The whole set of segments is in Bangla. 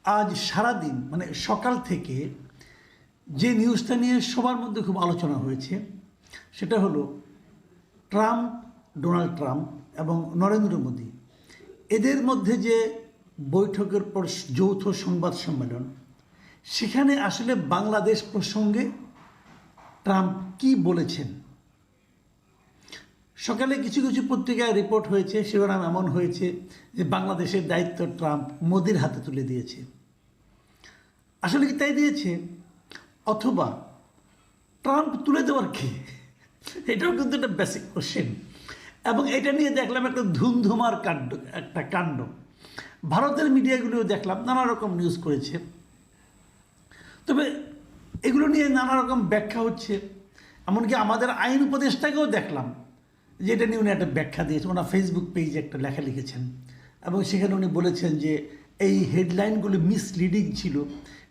আজ সারাদিন মানে সকাল থেকে যে নিউজটা নিয়ে সবার মধ্যে খুব আলোচনা হয়েছে সেটা হলো ডোনাল্ড ট্রাম্প এবং নরেন্দ্র মোদী এদের মধ্যে যে বৈঠকের পর যৌথ সংবাদ সম্মেলন, সেখানে আসলে বাংলাদেশ প্রসঙ্গে ট্রাম্প কি বলেছেন। সকালে কিছু কিছু পত্রিকায় রিপোর্ট হয়েছে, শিরোনাম এমন হয়েছে যে বাংলাদেশের দায়িত্ব ট্রাম্প মোদির হাতে তুলে দিয়েছে। আসলে কি তাই দিয়েছে, অথবা ট্রাম্প তুলে দেওয়ার কি? এটাও কিন্তু একটা বেসিক কোশ্চেন। এবং এটা নিয়ে দেখলাম একটা ধুমধুমার কাণ্ড। ভারতের মিডিয়াগুলোও দেখলাম নানা রকম নিউজ করেছে। তবে এগুলো নিয়ে নানা রকম ব্যাখ্যা হচ্ছে। এমনকি আমাদের আইন উপদেষ্টাকেও দেখলাম যে এটা নিয়ে উনি একটা ব্যাখ্যা দিয়েছেন। ওনার ফেসবুক পেজে একটা লেখা লিখেছেন এবং সেখানে উনি বলেছেন যে এই হেডলাইনগুলো মিসলিডিং ছিল,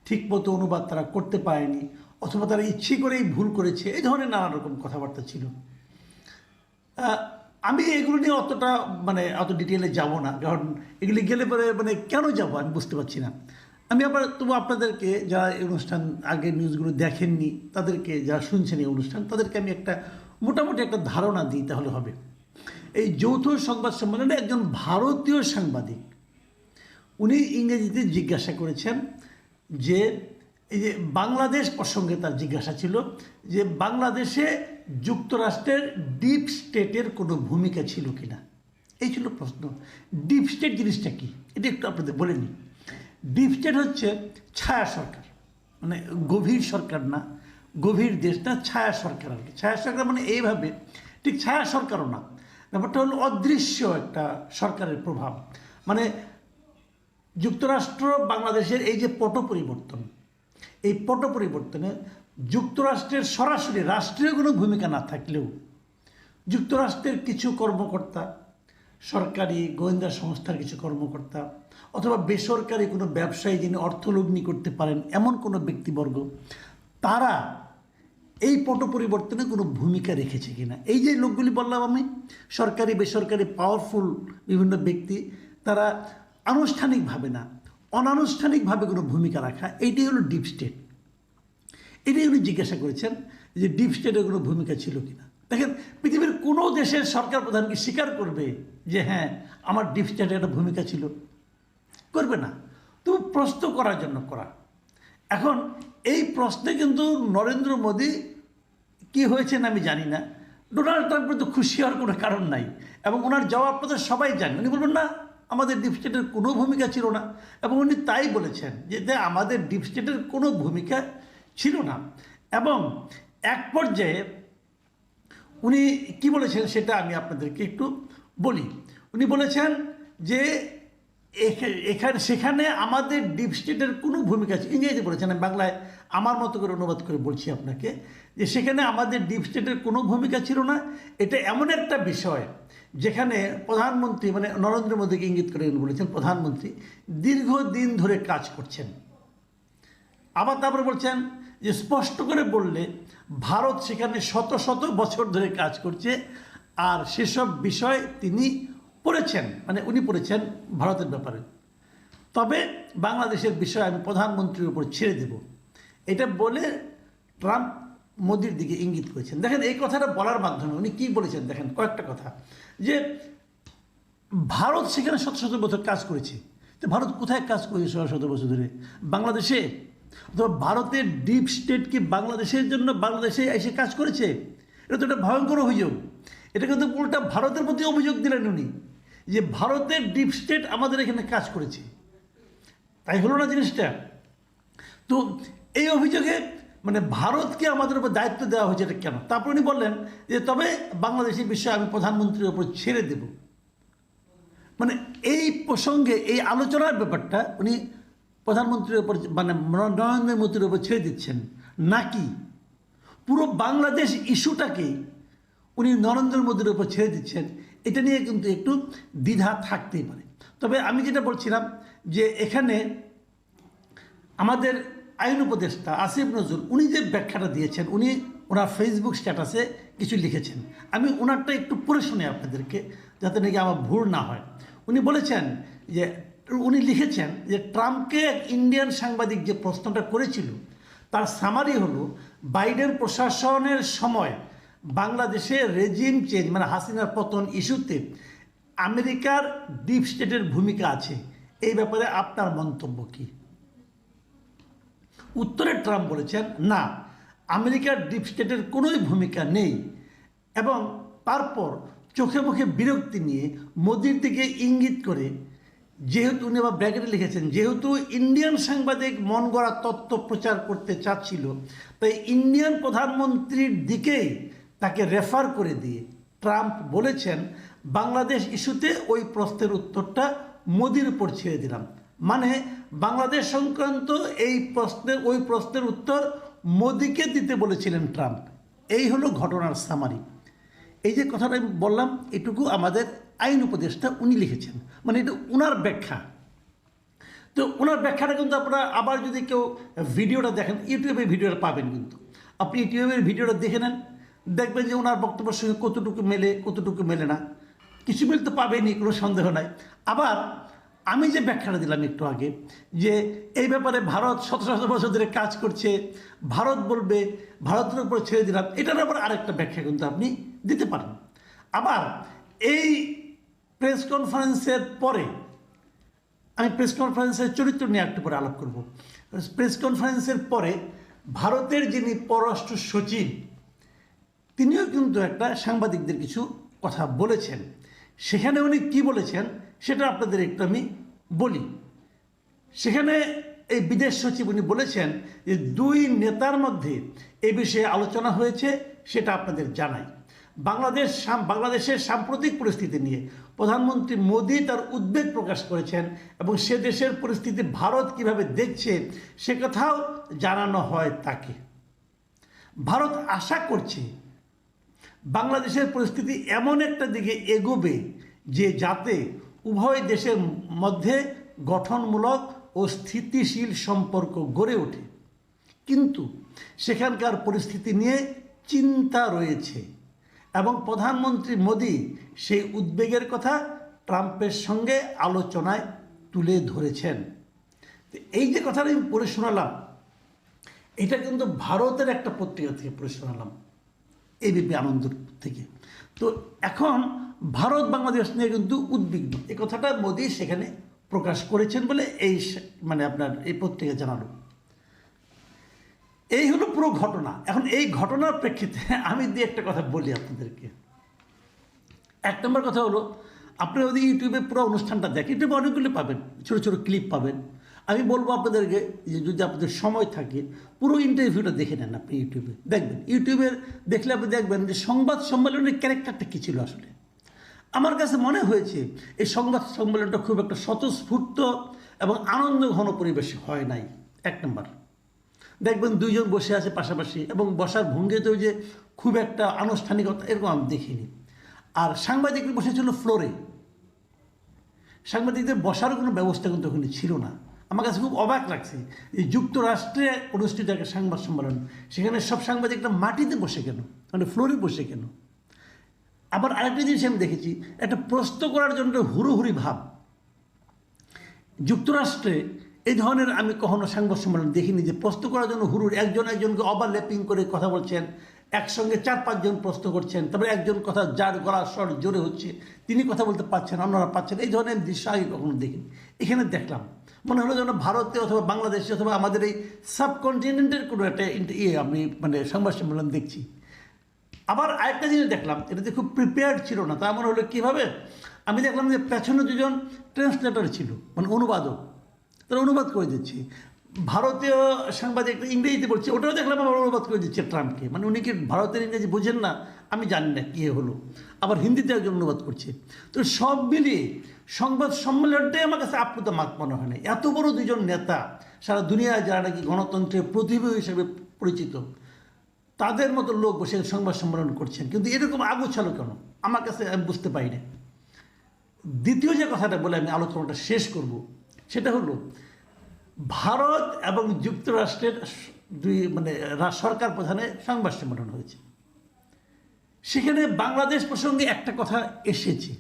ঠিকমতো অনুবাদ তারা করতে পারেনি, অথবা তারা ইচ্ছে করেই ভুল করেছে, এই ধরনের নানা রকম কথাবার্তা ছিল। আমি এগুলো নিয়ে অত ডিটেলে যাব না, কারণ এগুলি গেলে পরে কেন যাব আমি বুঝতে পারছি না। আমি আবার তবু আপনাদেরকে যারা এই অনুষ্ঠান আগে নিউজগুলো দেখেননি, তাদেরকে যারা শুনছেন এই অনুষ্ঠান, তাদেরকে আমি মোটামুটি একটা ধারণা দিই, তাহলে হবে। এই যৌথ সংবাদ সম্মেলনে একজন ভারতীয় সাংবাদিক উনি ইংরেজিতে জিজ্ঞাসা করেছেন যে এই যে বাংলাদেশ প্রসঙ্গে তার জিজ্ঞাসা ছিল যে বাংলাদেশে যুক্তরাষ্ট্রের ডিপ স্টেটের কোনো ভূমিকা ছিল কিনা। এই ছিল প্রশ্ন। ডিপ স্টেট জিনিসটা কি এটা একটু আপনাদের বলে নিই। ডিপ স্টেট হচ্ছে ছায়া সরকার, মানে গভীর সরকার না, গভীর দেশ না, ছায়া সরকার আর কি। ছায়া সরকার মানে এইভাবে, ঠিক ছায়া সরকারও না, ব্যাপারটা হলো অদৃশ্য একটা সরকারের প্রভাব। মানে যুক্তরাষ্ট্র বাংলাদেশের এই যে পট পরিবর্তন, এই পট পরিবর্তনে যুক্তরাষ্ট্রের সরাসরি রাষ্ট্রীয় কোনো ভূমিকা না থাকলেও যুক্তরাষ্ট্রের কিছু কর্মকর্তা, সরকারি গোয়েন্দা সংস্থার কিছু কর্মকর্তা, অথবা বেসরকারি কোনো ব্যবসায়ী যিনি অর্থলগ্নি করতে পারেন এমন কোনো ব্যক্তিবর্গ, তারা এই পট পরিবর্তনে কোনো ভূমিকা রেখেছে কিনা। এই যে লোকগুলি বললাম আমি, সরকারি বেসরকারি পাওয়ারফুল বিভিন্ন ব্যক্তি, তারা আনুষ্ঠানিকভাবে না অনানুষ্ঠানিকভাবে কোনো ভূমিকা রাখা, এইটাই হলো ডিপ স্টেট। এটাই উনি জিজ্ঞাসা করেছেন যে ডিপ স্টেটের কোনো ভূমিকা ছিল কিনা। দেখেন, পৃথিবীর কোনো দেশের সরকার প্রধান কি স্বীকার করবে যে হ্যাঁ আমার ডিপ স্টেটের একটা ভূমিকা ছিল? করবে না। তো প্রশ্ন করার জন্য করা। এখন এই প্রশ্নে কিন্তু নরেন্দ্র মোদী কি হয়েছেন আমি জানি না, ডোনাল্ড ট্রাম্পের তো খুশি হওয়ার কোনো কারণ নাই, এবং ওনার জবাব তো সবাই জানে। উনি বলবেন না আমাদের ডিপ স্টেটের কোনো ভূমিকা ছিল না, এবং উনি তাই বলেছেন যে আমাদের ডিপ স্টেটের কোনো ভূমিকা ছিল না। এবং এক পর্যায়ে উনি কি বলেছেন সেটা আমি আপনাদেরকে একটু বলি। উনি বলেছেন যে সেখানে আমাদের ডিপ স্টেটের কোনো ভূমিকা ছিল, ইংরেজি বলেছেন, আমি বাংলায় আমার মতো করে অনুবাদ করে বলছি আপনাকে, যে সেখানে আমাদের ডিপ স্টেটের কোনো ভূমিকা ছিল না। এটা এমন একটা বিষয় যেখানে প্রধানমন্ত্রী, মানে নরেন্দ্র মোদীকে ইঙ্গিত করে বলেছেন, প্রধানমন্ত্রী দীর্ঘদিন ধরে কাজ করছেন। আবার তারপরে বলছেন যে স্পষ্ট করে বললে ভারত সেখানে শত শত বছর ধরে কাজ করছে, আর সেসব বিষয় তিনি পড়েছেন, মানে উনি পড়েছেন ভারতের ব্যাপারে। তবে বাংলাদেশের বিষয় আমি প্রধানমন্ত্রীর উপর ছেড়ে দেব, এটা বলে ট্রাম্প মোদির দিকে ইঙ্গিত করেছেন। দেখেন, এই কথাটা বলার মাধ্যমে উনি কী বলেছেন, দেখেন কয়েকটা কথা, যে ভারত সেখানে শত শত বছর কাজ করেছে। তো ভারত কোথায় কাজ করেছে শত শত বছর ধরে? বাংলাদেশে। অথবা ভারতের ডিপ স্টেট কি বাংলাদেশের জন্য বাংলাদেশে এসে কাজ করেছে? এটা তো একটা ভয়ঙ্কর অভিযোগ। এটা কিন্তু উল্টা ভারতের প্রতি অভিযোগ দিলেন উনি, যে ভারতের ডিপ স্টেট আমাদের এখানে কাজ করেছে। তাই হলো না জিনিসটা? তো এই অভিযোগে মানে ভারতকে আমাদের উপর দায়িত্ব দেওয়া হয়েছে, এটা কেন? তারপর উনি বললেন যে তবে বাংলাদেশের বিষয়ে আমি প্রধানমন্ত্রীর উপর ছেড়ে দেব। মানে এই প্রসঙ্গে এই আলোচনার ব্যাপারটা উনি প্রধানমন্ত্রীর উপর, মানে নরেন্দ্র মোদীর উপর ছেড়ে দিচ্ছেন, নাকি পুরো বাংলাদেশ ইস্যুটাকেই উনি নরেন্দ্র মোদীর উপর ছেড়ে দিচ্ছেন, এটা নিয়ে কিন্তু একটু দ্বিধা থাকতেই পারে। তবে আমি যেটা বলছিলাম যে এখানে আমাদের আইন উপদেষ্টা আসিফ নজরুল উনি যে ব্যাখ্যাটা দিয়েছেন, উনি ওনার ফেসবুক স্ট্যাটাসে কিছু লিখেছেন। আমি ওনারটা একটু পড়ে শুনি আপনাদেরকে, যাতে নাকি আমার ভুল না হয়। উনি বলেছেন যে উনি লিখেছেন যে ট্রাম্পকে এক ইন্ডিয়ান সাংবাদিক যে প্রশ্নটা করেছিল তার সামারি হলো বাইডেন প্রশাসনের সময় বাংলাদেশে রেজিম চেঞ্জ মানে হাসিনার পতন ইস্যুতে আমেরিকার ডিপ স্টেটের ভূমিকা আছে, এই ব্যাপারে আপনার মন্তব্য কী? উত্তরে ট্রাম্প বলেছেন না, আমেরিকার ডিপ স্টেটের কোনোই ভূমিকা নেই, এবং তারপর চোখে মুখে বিরক্তি নিয়ে মোদির দিকে ইঙ্গিত করে, যেহেতু উনি আবার ব্র্যাকেটে লিখেছেন, যেহেতু ইন্ডিয়ান সাংবাদিক মন গড়া তথ্য প্রচার করতে চাচ্ছিল তাই ইন্ডিয়ান প্রধানমন্ত্রীর দিকেই তাকে রেফার করে দিয়ে ট্রাম্প বলেছেন বাংলাদেশ ইস্যুতে ওই প্রশ্নের উত্তরটা মোদির উপর ছেড়ে দিলাম। মানে বাংলাদেশ সংক্রান্ত ওই প্রশ্নের উত্তর মোদিকে দিতে বলেছিলেন ট্রাম্প। এই হলো ঘটনার সামারি। এই যে কথাটা আমি বললাম এটুকু আমাদের আইন উপদেষ্টা উনি লিখেছেন, মানে এটা ওনার ব্যাখ্যা। তো ওনার ব্যাখ্যাটা কিন্তু আপনারা আবার যদি কেউ ভিডিওটা দেখেন, ইউটিউবে ভিডিওটা পাবেন, কিন্তু আপনি ইউটিউবের ভিডিওটা দেখে নেন, দেখবেন যে ওনার বক্তব্যের সঙ্গে কতটুকু মেলে কতটুকু মেলে না, কিছু মিল তো পাবেনই, কোনো সন্দেহ নাই। আবার আমি যে ব্যাখ্যাটা দিলাম একটু আগে, যে এই ব্যাপারে ভারত শত শত বছর ধরে কাজ করছে, ভারত বলবে ভারতের উপর ছেড়ে দিলাম, এটার আবার আরেকটা ব্যাখ্যা কিন্তু আপনি দিতে পারেন। আবার এই প্রেস কনফারেন্সের পরে আমি প্রেস কনফারেন্সের চরিত্র নিয়ে একটু পরে আলাপ করব। প্রেস কনফারেন্সের পরে ভারতের যিনি পররাষ্ট্র সচিব তিনিও কিন্তু একটা সাংবাদিকদের কিছু কথা বলেছেন। সেখানে উনি কি বলেছেন সেটা আপনাদের একটু আমি বলি। সেখানে এই বিদেশ সচিব উনি বলেছেন যে দুই নেতার মধ্যে এ বিষয়ে আলোচনা হয়েছে, সেটা আপনাদের জানাই। বাংলাদেশের সাম্প্রতিক পরিস্থিতি নিয়ে প্রধানমন্ত্রী মোদি তার উদ্বেগ প্রকাশ করেছেন এবং সে দেশের পরিস্থিতি ভারত কিভাবে দেখছে সে কথাও জানানো হয় তাকে। ভারত আশা করছে বাংলাদেশের পরিস্থিতি এমন একটা দিকে এগোবে যে যাতে উভয় দেশের মধ্যে গঠনমূলক ও স্থিতিশীল সম্পর্ক গড়ে ওঠে, কিন্তু সেখানকার পরিস্থিতি নিয়ে চিন্তা রয়েছে এবং প্রধানমন্ত্রী মোদি সেই উদ্বেগের কথা ট্রাম্পের সঙ্গে আলোচনায় তুলে ধরেছেন। এই যে কথাটা আমি পড়ে শোনালাম, এটা কিন্তু ভারতের একটা পত্রিকা থেকে পড়ে শোনালাম, এবিপি আনন্দ থেকে। তো এখন ভারত বাংলাদেশ নিয়ে কিন্তু উদ্বিগ্ন, এই কথাটা মোদি সেখানে প্রকাশ করেছেন বলে মানে আপনার এই পত্রিকা জানালো। এই হলো পুরো ঘটনা। এখন এই ঘটনার প্রেক্ষিতে আমি দিয়ে একটা কথা বলি আপনাদেরকে। এক নম্বর কথা হলো, আপনি যদি ইউটিউবে পুরো অনুষ্ঠানটা দেখেন, ইউটিউবে অনেকগুলো পাবেন, ছোটো ছোটো ক্লিপ পাবেন। আমি বলবো আপনাদেরকে যে যদি আপনাদের সময় থাকে পুরো ইন্টারভিউটা দেখে নেন, আপনি ইউটিউবে দেখবেন। ইউটিউবের দেখলে আপনি দেখবেন যে সংবাদ সম্মেলনের ক্যারেক্টারটা কী ছিল আসলে। আমার কাছে মনে হয়েছে এই সংবাদ সম্মেলনটা খুব একটা স্বতঃস্ফূর্ত এবং আনন্দ ঘন পরিবেশে হয় নাই। এক নম্বর, দেখবেন দুইজন বসে আছে পাশাপাশি এবং বসার ভঙ্গিতেও যে খুব একটা আনুষ্ঠানিকতা এরকম আমি দেখিনি। আর সাংবাদিকরা বসেছিল ফ্লোরে, সাংবাদিকদের বসারও কোনো ব্যবস্থা কিন্তু ওখানে ছিল না। আমার কাছে খুব অবাক লাগছে যে যুক্তরাষ্ট্রে অনুষ্ঠিত একটা সংবাদ সম্মেলন, সেখানে সব সাংবাদিকরা মাটিতে বসে কেন, মানে ফ্লোরে বসে কেন? আবার আরেকটা জিনিস আমি দেখেছি, একটা প্রশ্ন করার জন্য হুড়োহুড়ি ভাব। যুক্তরাষ্ট্রে এই ধরনের আমি কখনো সংবাদ সম্মেলন দেখিনি যে প্রশ্ন করার জন্য একজন একজনকে ওভারল্যাপিং করে কথা বলছেন, একসঙ্গে 4-5 জন প্রশ্ন করছেন, তারপরে একজন কথা যার গলার স্বর জোরে হচ্ছে তিনি কথা বলতে পারছেন, অন্যরা পাচ্ছেন। এই ধরনের দৃশ্য আগে কখনো দেখিনি, এখানে দেখলাম। মনে হলো যেন ভারতে অথবা বাংলাদেশে অথবা আমাদের এই সাবকন্টিনেন্টের কোনো একটা আমি মানে সংবাদ সম্মেলন দেখছি। আবার আরেকটা জিনিস দেখলাম, এটাতে খুব প্রিপেয়ার্ড ছিল না। তার মনে হলো কীভাবে, আমি দেখলাম যে পেছনে দুজন ট্রান্সলেটর ছিল, মানে অনুবাদক, তারা অনুবাদ করে দিচ্ছে। ভারতীয় সাংবাদিক ইংরেজিতে বলছে, ওটাও দেখলাম আবার অনুবাদ করে দিচ্ছে ট্রাম্পকে। মানে উনি কি ভারতের ইংরেজি বোঝেন না আমি জানি না কী হলো। আবার হিন্দিতে একজন অনুবাদ করছে। তো সব মিলিয়ে সংবাদ সম্মেলনটাই আমার কাছে আপ্লুত মাত মনে হয় না। এত বড় দুজন নেতা, সারা দুনিয়ায় যারা নাকি গণতন্ত্রের প্রতিভা হিসেবে পরিচিত, তাদের মতো লোক বসে সংবাদ সম্মেলন করছেন, কিন্তু এরকম আগোছালো কেন আমার কাছে আমি বুঝতে পারি না। দ্বিতীয় যে কথাটা বলে আমি আলোচনাটা শেষ করব, সেটা হলো ভারত এবং যুক্তরাষ্ট্রের দুই মানে সরকার প্রধানের সংবাদ সম্মেলন হয়েছে। সেখানে বাংলাদেশ প্রসঙ্গে একটা কথা এসেছে,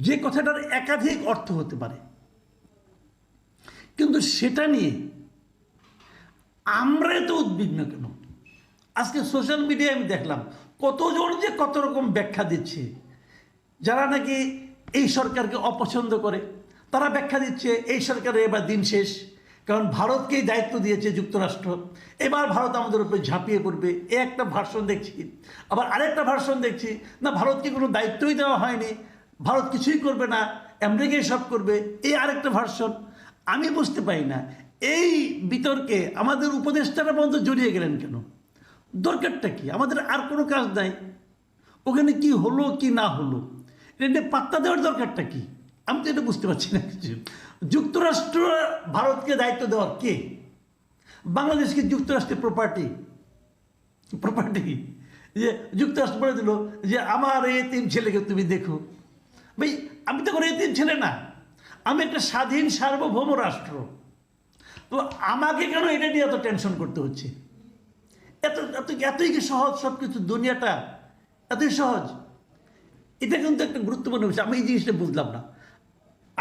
যে কথাটার একাধিক অর্থ হতে পারে। কিন্তু সেটা নিয়ে আমরা এত উদ্বিগ্ন কেন? আজকে সোশ্যাল মিডিয়ায় আমি দেখলাম কতজন যে কত রকম ব্যাখ্যা দিচ্ছে। যারা নাকি এই সরকারকে অপছন্দ করে তারা ব্যাখ্যা দিচ্ছে এই সরকারের এবার দিন শেষ, কারণ ভারতকেই দায়িত্ব দিয়েছে যুক্তরাষ্ট্র, এবার ভারত আমাদের উপরে ঝাঁপিয়ে পড়বে। এ একটা ভার্সন দেখছি। আবার আরেকটা ভার্সন দেখছি, না ভারতকে কোনো দায়িত্বই দেওয়া হয়নি, ভারত কিছুই করবে না, আমেরিকাই সব করবে। এই আরেকটা ভার্সন। আমি বুঝতে পারি না এই বিতর্কে আমাদের উপদেষ্টারা পর্যন্ত জড়িয়ে গেলেন কেন? দরকারটা কি? আমাদের আর কোনো কাজ নাই। ওখানে কি হলো কি না হলো এটা নিয়ে পাত্তা দেওয়ার দরকারটা কি? আমি তো এটা বুঝতে পারছি না কিছু। যুক্তরাষ্ট্র ভারতকে দায়িত্ব দেওয়ার কে? বাংলাদেশকে যুক্তরাষ্ট্রের প্রপার্টি যে যুক্তরাষ্ট্র বলে দিল যে আমার এই তিন ছেলেকে তুমি দেখো। ভাই আমি তো কোনো এই তিন ছেলে না, আমি একটা স্বাধীন সার্বভৌম রাষ্ট্র। তো আমাকে কেন এটা নিয়ে এত টেনশন করতে হচ্ছে? এতই কি সহজ সব কিছু? দুনিয়াটা এতই সহজ? এটা কিন্তু একটা গুরুত্বপূর্ণ বিষয়। আমি এই জিনিসটা বুঝলাম না।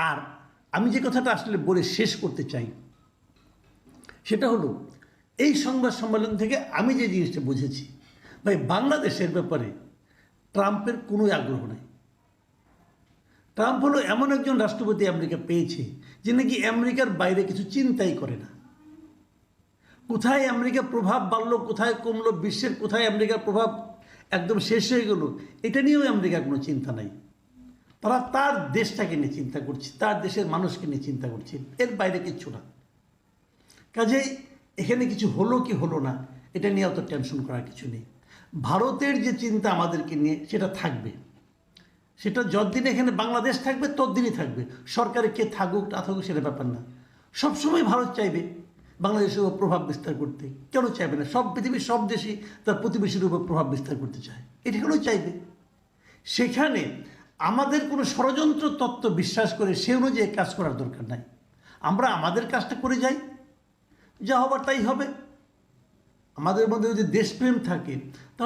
আর আমি যে কথাটা আসলে বলে শেষ করতে চাই সেটা হলো, এই সংবাদ সম্মেলন থেকে আমি যে জিনিসটা বুঝেছি, ভাই বাংলাদেশের ব্যাপারে ট্রাম্পের কোনো আগ্রহ নেই। ট্রাম্প হলো এমন একজন রাষ্ট্রপতি আমেরিকা পেয়েছে যে নাকি আমেরিকার বাইরে কিছু চিন্তাই করে না। কোথায় আমেরিকার প্রভাব বাড়লো, কোথায় কমলো, বিশ্বের কোথায় আমেরিকার প্রভাব একদম শেষ হয়ে গেল, এটা নিয়েও আমেরিকার কোনো চিন্তা নাই। তারা তার দেশটাকে নিয়ে চিন্তা করছে, তার দেশের মানুষকে নিয়ে চিন্তা করছে, এর বাইরে কিচ্ছু না। কাজেই এখানে কিছু হলো কি হলো না এটা নিয়ে অত টেনশন করার কিছু নেই। ভারতের যে চিন্তা আমাদেরকে নিয়ে সেটা থাকবে, সেটা যতদিন এখানে বাংলাদেশ থাকবে ততদিনই থাকবে। সরকারে কে থাকুক না থাকুক সেটা ব্যাপার না। সবসময় ভারত চাইবে বাংলাদেশের উপর প্রভাব বিস্তার করতে। কেন চাইবে না? সব পৃথিবীর সব দেশই তার প্রতিবেশীর উপর প্রভাব বিস্তার করতে চায়, এটা কেন চাইবে? সেখানে আমাদের কোনো ষড়যন্ত্র তত্ত্ব বিশ্বাস করে সে অনুযায়ী কাজ করার দরকার নাই। আমরা আমাদের কাজটা করে যাই, যা হবার তাই হবে। আমাদের মধ্যে যদি দেশপ্রেম থাকে তাহলে